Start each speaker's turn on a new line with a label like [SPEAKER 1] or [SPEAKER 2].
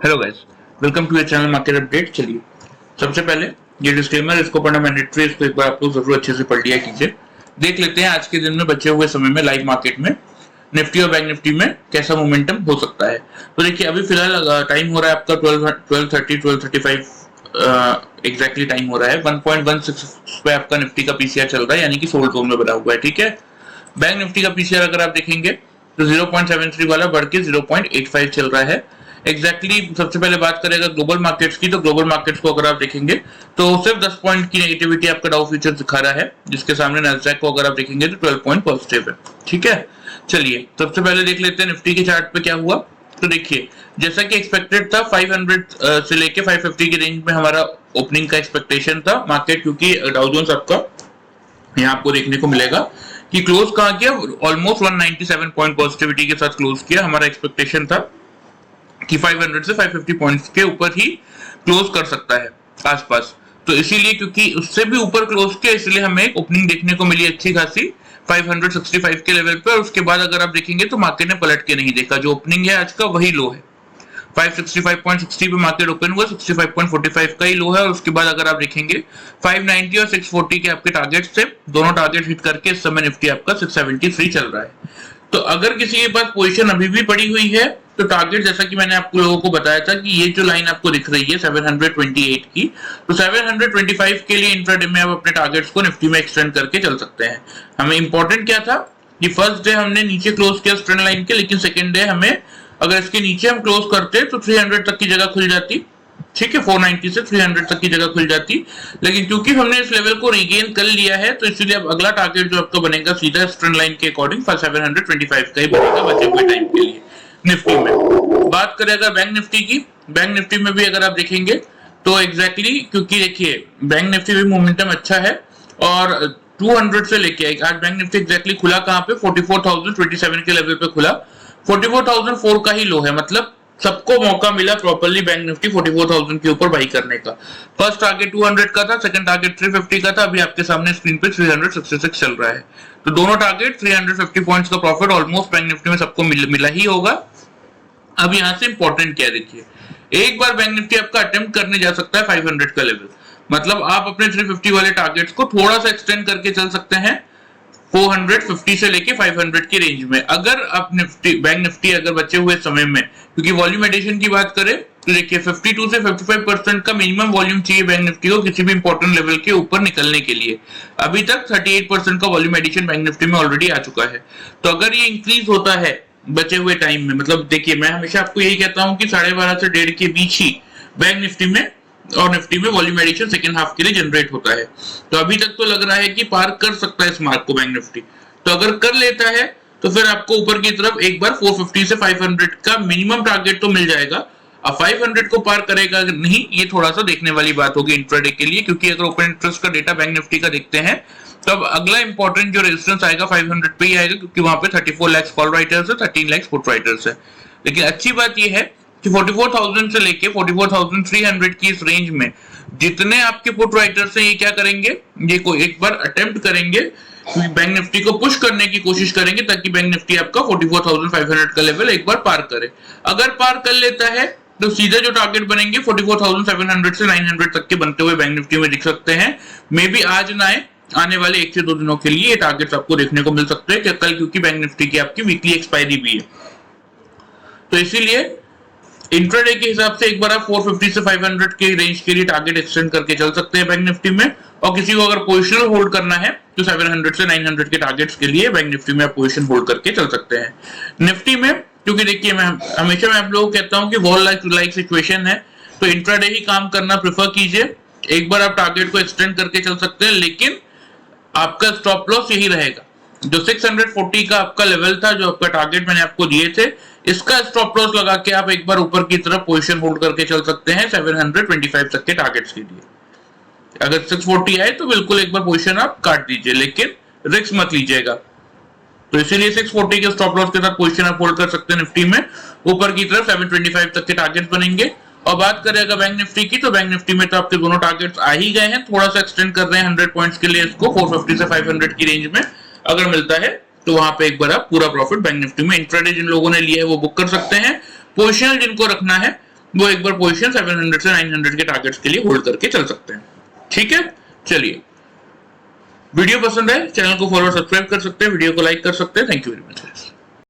[SPEAKER 1] Hello guys, welcome to your channel market update. चलिए सबसे पहले ये डिस्क्लेमर, इसको पढ़ना मैंडेटरी, इसको एक बार आप लोग जरूर अच्छे से पढ़ लिया कीजिए। देख लेते हैं आज के दिन में बचे हुए समय में लाइव मार्केट में निफ्टी और बैंक निफ्टी में कैसा मोमेंटम हो सकता है। तो देखिए अभी फिलहाल टाइम हो रहा है आपका 12:30 एग्जैक्टली टाइम हो रहा है। 1.16 पे आपका निफ्टी का पीसीआर चल रहा है, यानी कि सोल्ड जोन में बना हुआ है। ठीक है, बैंक निफ्टी का पीसीआर अगर आप देखेंगे तो 0.73 वाला बढ़ के 0.85 चल रहा है। एग्जैक्टली सबसे पहले बात करें अगर ग्लोबल मार्केट्स की, तो ग्लोबल मार्केट्स को अगर आप देखेंगे तो सिर्फ 10 पॉइंट की नेगेटिविटी आपका डाउ फ्यूचर दिखा रहा है, जिसके सामने नैस्डैक को अगर आप देखेंगे तो 12 पॉइंट पॉजिटिव है। ठीक है, चलिए सबसे पहले देख लेते हैं निफ्टी के चार्ट पे क्या हुआ। तो देखिए जैसा कि एक्सपेक्टेड था 500 से लेके 550 की रेंज में हमारा ओपनिंग का एक्सपेक्टेशन था मार्केट, क्योंकि डाउ जोन्स आपका यहाँ आपको देखने को मिलेगा कि क्लोज कहाँ किया, ऑलमोस्ट 197 पॉइंट पॉजिटिविटी के साथ क्लोज किया। हमारा एक्सपेक्टेशन था कि 500 से 550 पॉइंट्स के ऊपर ही क्लोज कर सकता है आसपास, तो इसीलिए क्योंकि उससे भी ऊपर क्लोज किया इसलिए हमें एक ओपनिंग देखने को मिली अच्छी खासी 565 के लेवल पे। और उसके बाद अगर आप देखेंगे तो मार्केट ने पलट के नहीं देखा, जो ओपनिंग है आज का वही लो है। 565.60 पे मार्केट ओपन हुआ, 65.45 का ही लो है। और उसके बाद अगर आप देखेंगे 590 और 640 के आपके टारगेट्स थे, दोनों टारगेट हिट करके इस समय निफ्टी आपका 673 चल रहा है। तो अगर किसी के पास पोजीशन अभी भी पड़ी हुई है तो टारगेट, जैसा कि मैंने आपको लोगों को बताया था कि ये जो लाइन आपको दिख रही है 728 की, तो 725 के लिए इंट्राडे में आप अपने टारगेट्स को निफ्टी में एक्सटेंड करके चल सकते हैं। हमें इंपॉर्टेंट क्या था कि फर्स्ट डे हमने नीचे क्लोज किया ट्रेंड लाइन के, लेकिन सेकंड डे हमें अगर इसके नीचे हम क्लोज करते तो 300 तक की जगह खुल जाती। ठीक है, 490 से 300 तक की जगह खुल जाती, लेकिन क्योंकि हमने इस लेवल को रीगेन कर लिया है तो इसलिए अब अगला टारगेट जो आपका बनेगा सीधा ट्रेंड लाइन के अकॉर्डिंग 725 का ही बनेगा बचे हुए टाइम के लिए निफ्टी में। बात करें अगर बैंक निफ्टी की, बैंक निफ्टी में भी अगर आप देखेंगे तो एग्जैक्टली क्योंकि देखिए बैंक निफ्टी भी मोमेंटम अच्छा है और 200 से लेके आज बैंक निफ्टी एग्जैक्टली खुला कहाँ पे, 44,027 के लेवल पे खुला। 44,004 का ही लो है, मतलब सबको मौका मिला प्रॉपर्ली बैंक निफ्टी 44,000 के ऊपर बाई करने का। फर्स्ट टारगेट 200 का था, सेकंड टारगेट 350 का था, अभी आपके सामने स्क्रीन पे 366 चल रहा है। तो दोनों टारगेट 350 पॉइंट्स का प्रॉफिट ऑलमोस्ट बैंक निफ्टी में सबको मिला ही होगा। अब यहाँ से इंपॉर्टेंट क्या देखिए, एक बार बैंक निफ्टी आपका अटेम्प्ट करने जा सकता है 500 का लेवल, मतलब आप अपने 350 वाले टारगेट्स को थोड़ा सा एक्सटेंड करके चल सकते हैं 450 से लेके 500 की रेंज में। अगर आप बैंक निफ्टी अगर बचे हुए समय में, क्योंकि वॉल्यूम एडिशन की बात करें तो देखिए 52 से 55% का मिनिमम वॉल्यूम चाहिए बैंक निफ्टी को किसी भी इंपॉर्टेंट लेवल के ऊपर निकलने के लिए। अभी तक 38% का वॉल्यूम एडिशन बैंक निफ्टी में ऑलरेडी आ चुका है। तो अगर ये इंक्रीज होता है बचे हुए टाइम में, मतलब देखिए मैं हमेशा आपको यही कहता हूँ कि 12:30 से 1:30 के बीच ही बैंक निफ्टी में और निफ्टी में वॉल्यूम एडिशन सेकंड हाफ के लिए जनरेट होता है। तो अभी तक तो लग रहा है कि पार कर सकता है इस मार्क को बैंक निफ्टी, तो अगर कर लेता है तो फिर आपको ऊपर की तरफ एक बार 450 से 500 का मिनिमम टारगेट तो मिल जाएगा। अब 500 को पार करेगा नहीं, ये थोड़ा सा देखने वाली बात होगी इंट्राडे के लिए, क्योंकि अगर ओपन इंटरेस्ट का डेटा बैंक निफ्टी का देखते हैं तो अब अगला इंपॉर्टेंट जो रेजिस्टेंस आएगा 500 पे ही आएगा, क्योंकि वहां पे 34 लाख कॉल राइटर्स है, 13 लाख पुट राइटर्स है। लेकिन अच्छी बात यह है कि 44,000 से लेके 44,300 की इस रेंज में जितने आपके पुट राइटर्स हैं ये क्या करेंगे, ये को एक बार अटेम्प्ट करेंगे बैंक निफ्टी को पुश करने की कोशिश करेंगे, ताकि बैंक निफ्टी आपका 44,500 का लेवल एक बार पार करे। अगर पार कर लेता है तो सीधे जो टारगेट बनेंगे 44,700 से 900 तक के बनते हुए बैंक निफ्टी में दिख सकते हैं। मे बी आज ना आए, आने वाले 1 से 2 दिनों के लिए ये टारगेट्स आपको देखने को मिल सकते हैं कल, क्योंकि बैंक निफ्टी की आपकी वीकली एक्सपायरी भी है। तो इसीलिए इंट्राडे के हिसाब से एक बार आप 450 से 500 के रेंज के लिए टारगेट एक्सटेंड करके चल सकते हैं बैंक निफ्टी में। और किसी को अगर पोजिशन होल्ड करना है तो 700 से 900 के टारगेट्स के लिए बैंक निफ्टी में आप पोजिशन होल्ड करके चल सकते हैं। निफ्टी में क्योंकि देखिए मैं आप लोगों को कहता हूं कि वॉल लाइक सिचुएशन है, तो इंट्राडे ही काम करना प्रेफर कीजिए। एक बार आप टारगेट को एक्सटेंड करके चल सकते हैं, लेकिन आपका स्टॉप लॉस यही रहेगा जो 640 का आपका लेवल था, जो आपका टारगेट मैंने आपको दिए थे, इसका स्टॉप लॉस लगा के आप एक बार ऊपर की तरफ पोजीशन होल्ड करके चल सकते हैं 725 तक के टारगेट्स के लिए। अगर 640 आए तो बिल्कुल एक बार पोजीशन आप काट दीजिए, लेकिन रिस्क मत लीजिएगा। तो इसीलिए 640 के स्टॉप लॉस के साथ पोजीशन आप होल्ड कर सकते हैं निफ्टी में। ऊपर की तरफ 725 तक के टारगेट्स बनेंगे। और बात करें अगर बैंक निफ्टी की, तो बैंक निफ्टी में तो आपके दोनों टारगेट्स आ ही गए हैं, थोड़ा सा एक्सटेंड कर रहे हैं 100 पॉइंट्स के लिए इसको 450 से 500 की रेंज में अगर मिलता है तो वहां पे एक बार आप पूरा प्रॉफिट बैंक निफ्टी में इंट्राडे जिन लोगों ने लिया है वो बुक कर सकते हैं। पोजिशनल जिनको रखना है वो एक बार पोजीशन 700 से 900 के टारगेट्स के लिए होल्ड करके चल सकते हैं। ठीक है, चलिए वीडियो पसंद है चैनल को फॉलो सब्सक्राइब कर सकते हैं, वीडियो को लाइक कर सकते हैं। Thank you very much.